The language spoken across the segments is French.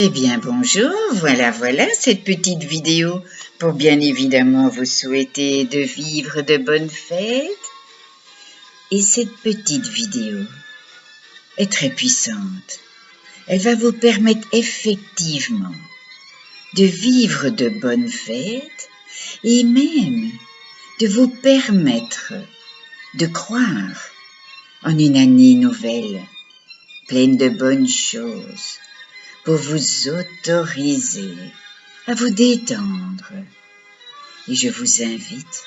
Eh bien bonjour, voilà cette petite vidéo pour bien évidemment vous souhaiter de vivre de bonnes fêtes. Et cette petite vidéo est très puissante. Elle va vous permettre effectivement de vivre de bonnes fêtes et même de vous permettre de croire en une année nouvelle, pleine de bonnes choses, pour vous autoriser à vous détendre. Et je vous invite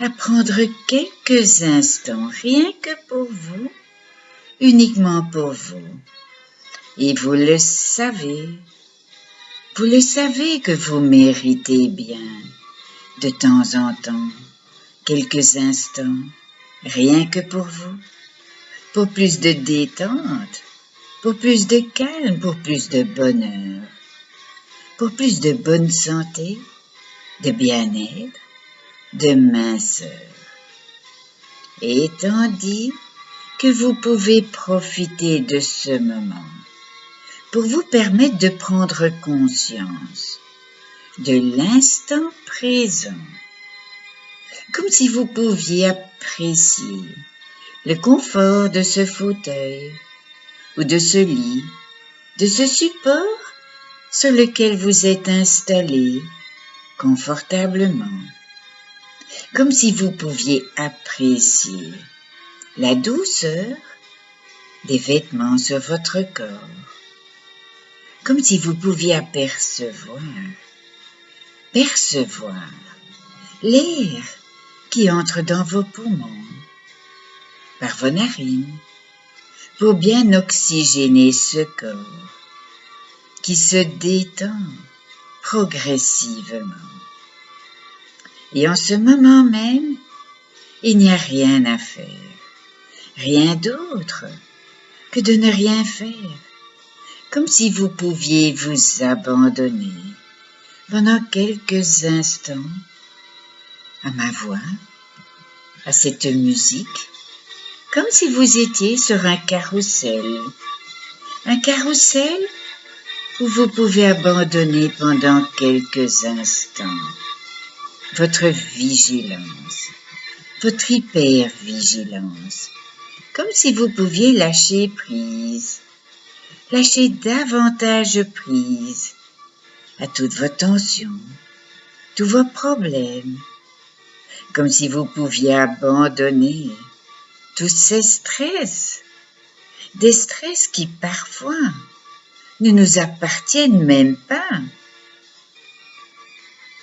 à prendre quelques instants, rien que pour vous, uniquement pour vous. Et vous le savez que vous méritez bien, de temps en temps, quelques instants, rien que pour vous, pour plus de détente, pour plus de calme, pour plus de bonheur, pour plus de bonne santé, de bien-être, de minceur. Et tandis que vous pouvez profiter de ce moment pour vous permettre de prendre conscience de l'instant présent, comme si vous pouviez apprécier le confort de ce fauteuil ou de ce lit, de ce support sur lequel vous êtes installé confortablement, comme si vous pouviez apprécier la douceur des vêtements sur votre corps, comme si vous pouviez percevoir l'air qui entre dans vos poumons, par vos narines, pour bien oxygéner ce corps qui se détend progressivement. Et en ce moment même, il n'y a rien à faire, rien d'autre que de ne rien faire, comme si vous pouviez vous abandonner pendant quelques instants à ma voix, à cette musique, comme si vous étiez sur un carrousel où vous pouvez abandonner pendant quelques instants votre vigilance, votre hyper-vigilance, comme si vous pouviez lâcher davantage prise à toutes vos tensions, tous vos problèmes, comme si vous pouviez abandonner tous ces stress, des stress qui parfois ne nous appartiennent même pas,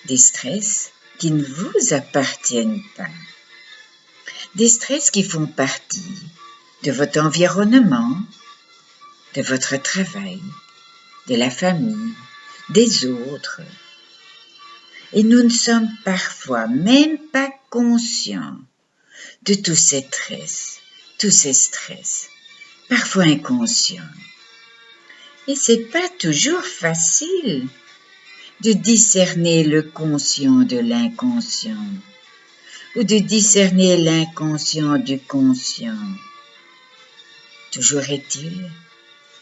des stress qui ne vous appartiennent pas, des stress qui font partie de votre environnement, de votre travail, de la famille, des autres. Et nous ne sommes parfois même pas conscients de tous ces stress, parfois inconscients. Et c'est pas toujours facile de discerner le conscient de l'inconscient, ou de discerner l'inconscient du conscient. Toujours est-il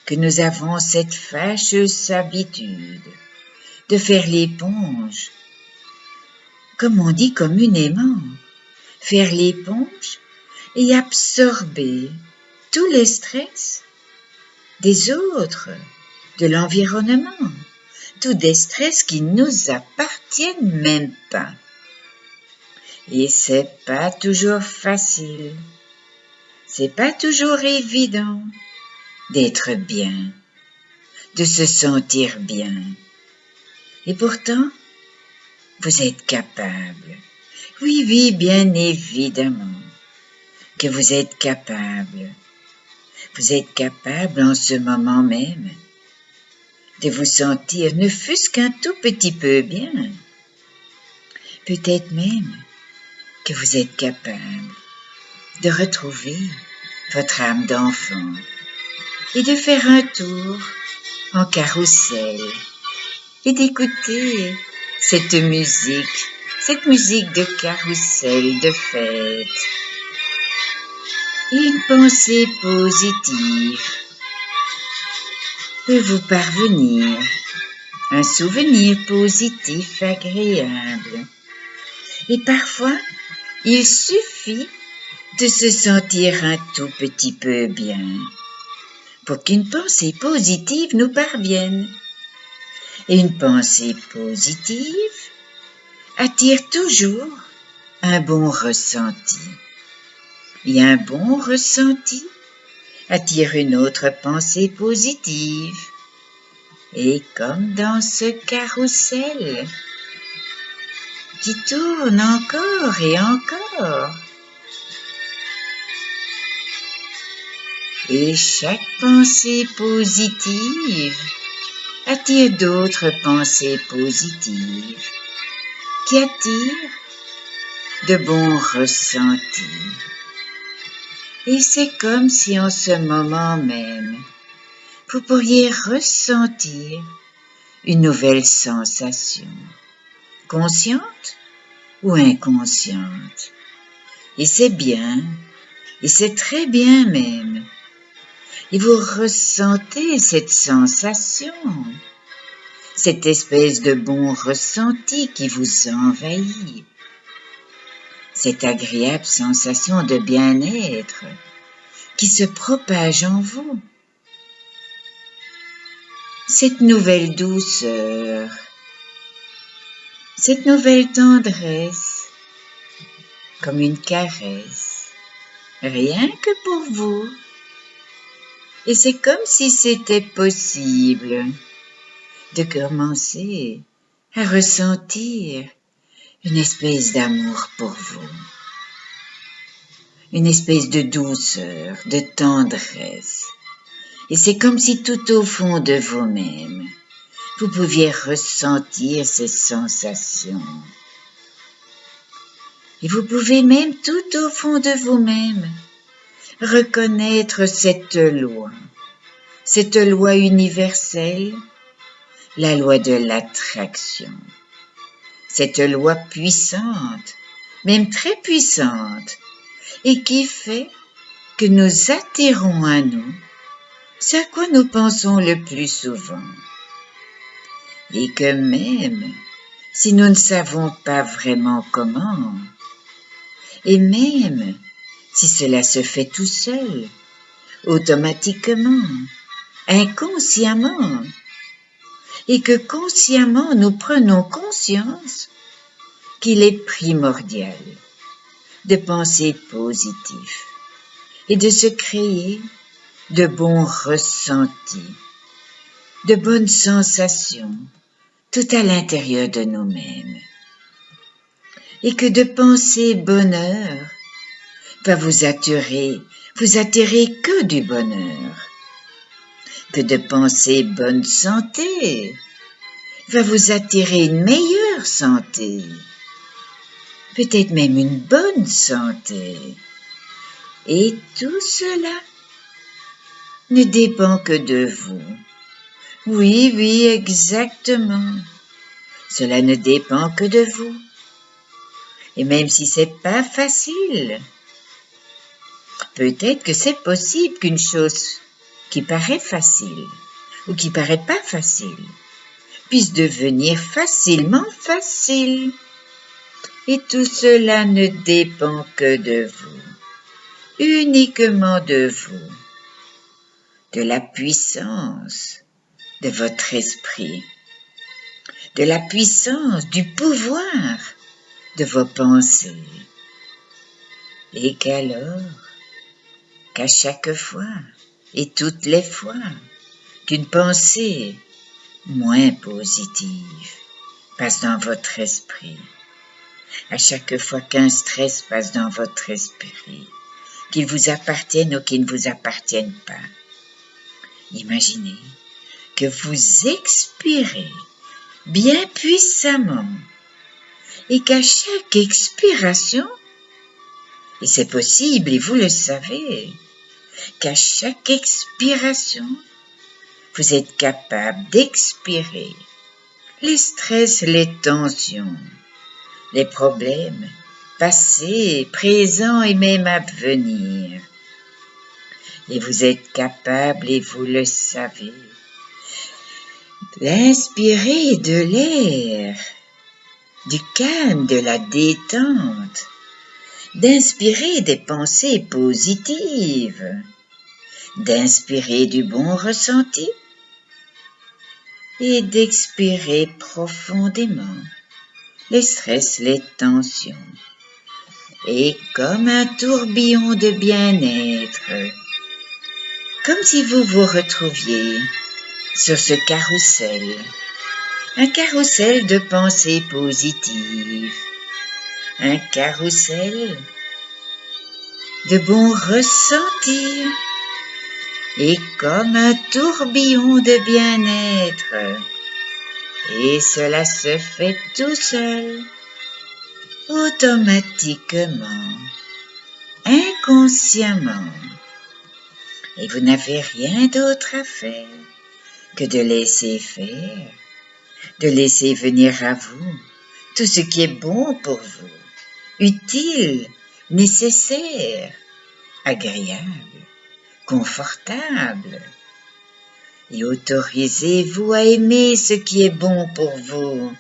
que nous avons cette fâcheuse habitude de faire l'éponge, comme on dit communément, faire l'éponge et absorber tous les stress des autres, de l'environnement, tous des stress qui nous appartiennent même pas. Et c'est pas toujours facile, c'est pas toujours évident d'être bien, de se sentir bien. Et pourtant, vous êtes capable. Oui, bien évidemment que vous êtes capable. Vous êtes capable en ce moment même de vous sentir ne fût-ce qu'un tout petit peu bien. Peut-être même que vous êtes capable de retrouver votre âme d'enfant et de faire un tour en carrousel et d'écouter cette musique de carrousel de fête. Et une pensée positive peut vous parvenir un souvenir positif agréable. Et parfois, il suffit de se sentir un tout petit peu bien pour qu'une pensée positive nous parvienne. Et une pensée positive attire toujours un bon ressenti. Et un bon ressenti attire une autre pensée positive. Et comme dans ce carrousel qui tourne encore et encore, et chaque pensée positive attire d'autres pensées positives qui attirent de bons ressentis. Et c'est comme si en ce moment même, vous pourriez ressentir une nouvelle sensation, consciente ou inconsciente. Et c'est bien, et c'est très bien même. Et vous ressentez cette sensation, cette espèce de bon ressenti qui vous envahit, cette agréable sensation de bien-être qui se propage en vous, cette nouvelle douceur, cette nouvelle tendresse, comme une caresse, rien que pour vous. Et c'est comme si c'était possible de commencer à ressentir une espèce d'amour pour vous, une espèce de douceur, de tendresse. Et c'est comme si tout au fond de vous-même, vous pouviez ressentir ces sensations. Et vous pouvez même tout au fond de vous-même reconnaître cette loi universelle, la loi de l'attraction. Cette loi puissante, même très puissante, et qui fait que nous attirons à nous ce à quoi nous pensons le plus souvent. Et que même si nous ne savons pas vraiment comment, et même si cela se fait tout seul, automatiquement, inconsciemment, et que consciemment nous prenons conscience qu'il est primordial de penser positif et de se créer de bons ressentis, de bonnes sensations tout à l'intérieur de nous-mêmes. Et que de penser bonheur va vous attirer que du bonheur. Que de penser bonne santé va vous attirer une meilleure santé, peut-être même une bonne santé. Et tout cela ne dépend que de vous. Oui, exactement. Cela ne dépend que de vous. Et même si c'est pas facile, peut-être que c'est possible qu'une chose qui paraît facile ou qui paraît pas facile puisse devenir facilement facile. Et tout cela ne dépend que de vous, uniquement de vous, de la puissance de votre esprit, de la puissance du pouvoir de vos pensées. Et qu'à chaque fois et toutes les fois qu'une pensée moins positive passe dans votre esprit, à chaque fois qu'un stress passe dans votre esprit, qu'il vous appartienne ou qu'il ne vous appartienne pas, imaginez que vous expirez bien puissamment et qu'à chaque expiration, et c'est possible et vous le savez, qu'à chaque expiration, vous êtes capable d'expirer les stress, les tensions, les problèmes passés, présents et même à venir. Et vous êtes capable, et vous le savez, D'inspirer de l'air, du calme, de la détente, d'inspirer des pensées positives, d'inspirer du bon ressenti et d'expirer profondément les stress, les tensions. Et comme un tourbillon de bien-être, comme si vous vous retrouviez sur ce carrousel, un carrousel de pensées positives, un carrousel de bons ressentis, et comme un tourbillon de bien-être, et cela se fait tout seul, automatiquement, inconsciemment, et vous n'avez rien d'autre à faire que de laisser faire, de laisser venir à vous tout ce qui est bon pour vous, utile, nécessaire, agréable, confortable. Et autorisez-vous à aimer ce qui est bon pour vous.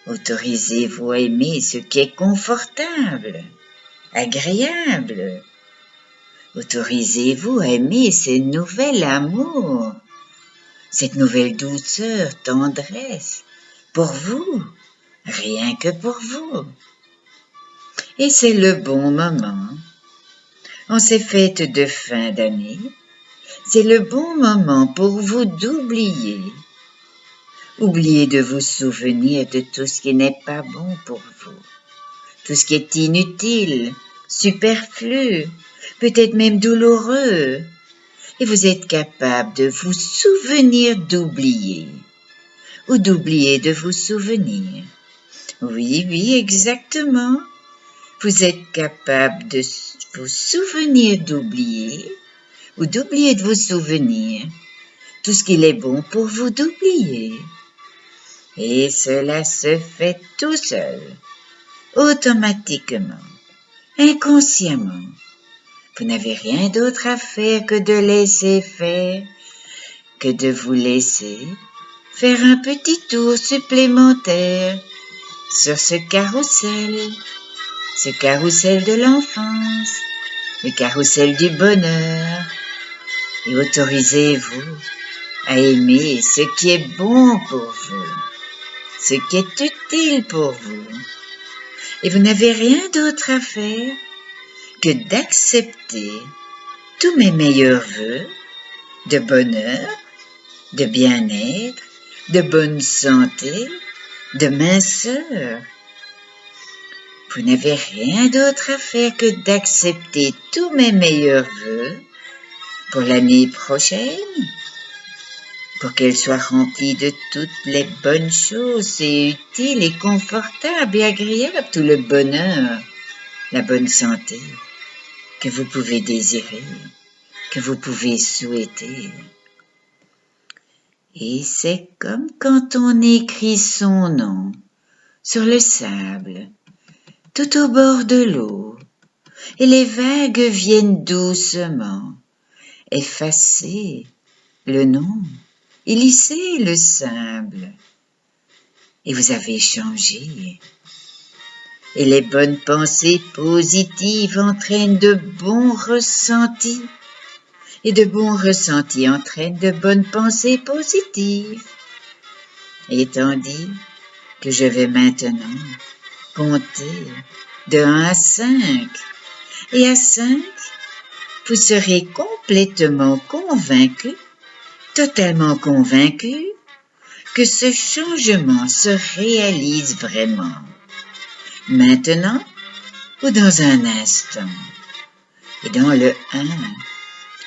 Autorisez-vous à aimer ce qui est confortable, agréable. Autorisez-vous à aimer ce nouvel amour, cette nouvelle douceur, tendresse, pour vous, rien que pour vous. Et c'est le bon moment. En ces fêtes de fin d'année, c'est le bon moment pour vous d'oublier. Oubliez de vous souvenir de tout ce qui n'est pas bon pour vous, tout ce qui est inutile, superflu, peut-être même douloureux. Et vous êtes capable de vous souvenir d'oublier, ou d'oublier de vous souvenir. Oui, exactement. Vous êtes capable de vous souvenir d'oublier, ou d'oublier de vous souvenir tout ce qu'il est bon pour vous d'oublier. Et cela se fait tout seul, automatiquement, inconsciemment. Vous n'avez rien d'autre à faire que de laisser faire, que de vous laisser faire un petit tour supplémentaire sur ce carrousel de l'enfance, le carrousel du bonheur, et autorisez-vous à aimer ce qui est bon pour vous, ce qui est utile pour vous. Et vous n'avez rien d'autre à faire que d'accepter tous mes meilleurs vœux de bonheur, de bien-être, de bonne santé, de minceur. Vous n'avez rien d'autre à faire que d'accepter tous mes meilleurs vœux pour l'année prochaine, pour qu'elle soit remplie de toutes les bonnes choses et utiles et confortables et agréables, tout le bonheur, la bonne santé que vous pouvez désirer, que vous pouvez souhaiter. Et c'est comme quand on écrit son nom sur le sable, tout au bord de l'eau, et les vagues viennent doucement effacer le nom et lisser le sable. Et vous avez changé. Et les bonnes pensées positives entraînent de bons ressentis. Et de bons ressentis entraînent de bonnes pensées positives. Et tandis que je vais maintenant compter de 1 à 5. Et à 5, vous serez complètement convaincu, totalement convaincu, que ce changement se réalise vraiment. Maintenant ou dans un instant. Et dans le 1,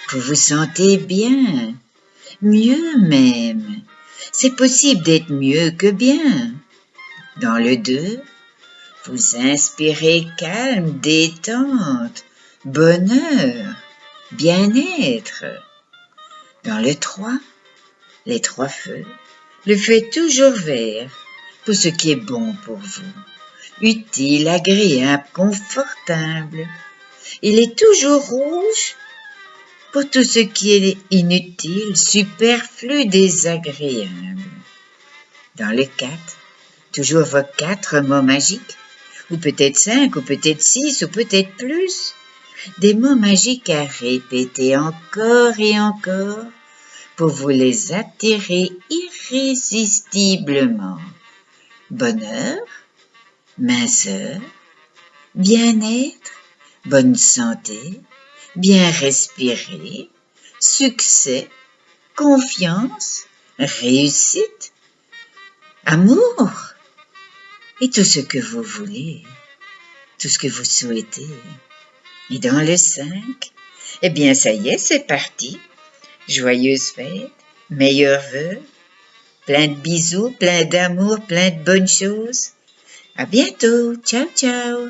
vous vous sentez bien, mieux même. C'est possible d'être mieux que bien. Dans le 2, vous inspirez calme, détente, bonheur, bien-être. Dans le 3, les 3 feux, le feu est toujours vert pour ce qui est bon pour vous, utile, agréable, confortable. Il est toujours rouge pour tout ce qui est inutile, superflu, désagréable. Dans le 4, toujours vos 4 mots magiques, ou peut-être 5, ou peut-être 6, ou peut-être plus. Des mots magiques à répéter encore et encore pour vous les attirer irrésistiblement. Bonheur, minceur, bien-être, bonne santé, bien respirer, succès, confiance, réussite, amour et tout ce que vous voulez, tout ce que vous souhaitez. Et dans le 5, eh bien ça y est, c'est parti. Joyeuses fêtes, meilleurs vœux, plein de bisous, plein d'amour, plein de bonnes choses. À bientôt. Ciao, ciao.